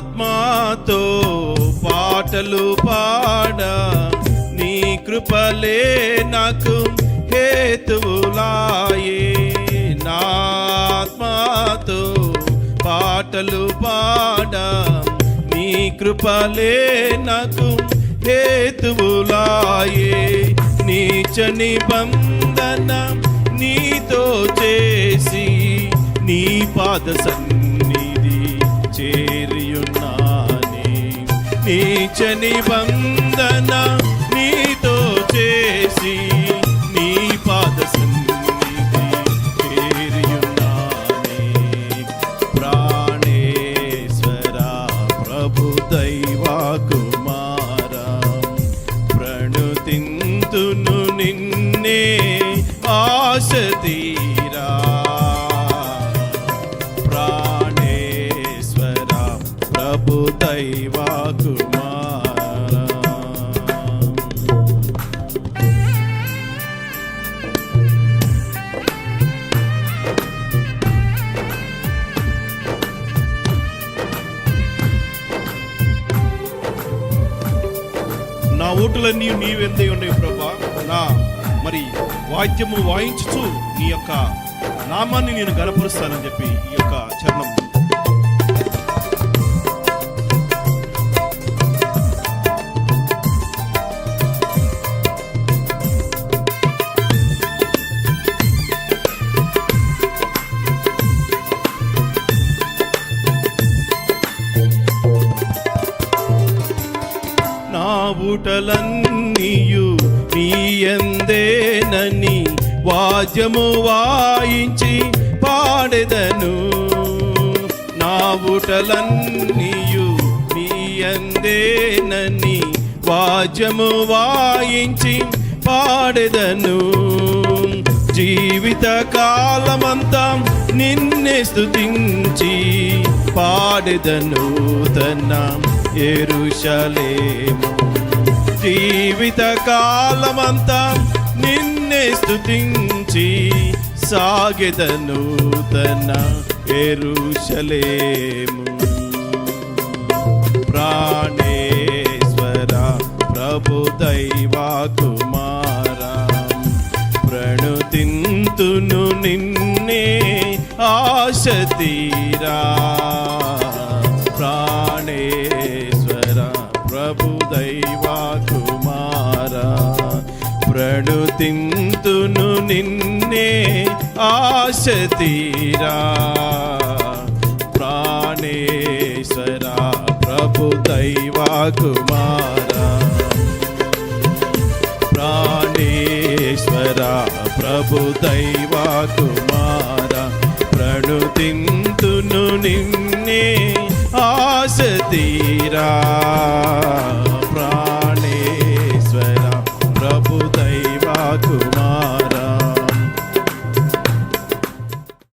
ఆత్మతో పాటలు పాడ నీ కృపలే నాకు హేతువులాయే. నా ఆత్మతో పాటలు పాడ నీ కృపలే నాకు హేతువులాయే. నీచ నిబంధన నీతో చేసి నీ పాద సన్నిధి చేరియున్నానే. నీచ నిబంధన నీతో చేసి నీ పాద సన్నిధి చేరియున్నానే. ప్రాణేశ్వర ప్రభు దైవా కుమారా ప్రణుతింతును నిన్నే ఆశ తీరా. ప్రాణేశ్వర ప్రభు దైవా కుమారా. నా ఓటులన్నీ నీవెందే ఉన్నాయి ప్రభా. నా మరి వాద్యము వాయించుచు నీ యొక్క నామాన్ని నేను గణపరుస్తానని చెప్పి ఈ యొక్క చరణం. నా ఊటలన్నీయు నీయందేనని వాద్యము వాయించి పాడెదను. నా ఊటలన్నీయు నీయందేనని వాద్యము వాయించి పాడెదను. జీవిత కాలమంతా నిన్నే స్తుతించి పాడెదను తన యెరూషలేము. జీవిత కాలమంతా నిన్నే స్తుతించి సాగెదను తన యెరూషలేము. ప్రాణేశ్వర ప్రభు దైవా కుమారా ప్రణుతింతును నిన్నే ఆశ తీరా. ప్రాణేశ్వర ప్రభు దైవా కుమారా ప్రణుతింతును నిన్నే ఆశ తీరా. ప్రాణేశ్వర ప్రభు దైవా కుమారా. ప్రాణేశ్వర ప్రభు దైవా కుమారా ప్రణుతింతును నిన్నే ఆశ తీరా.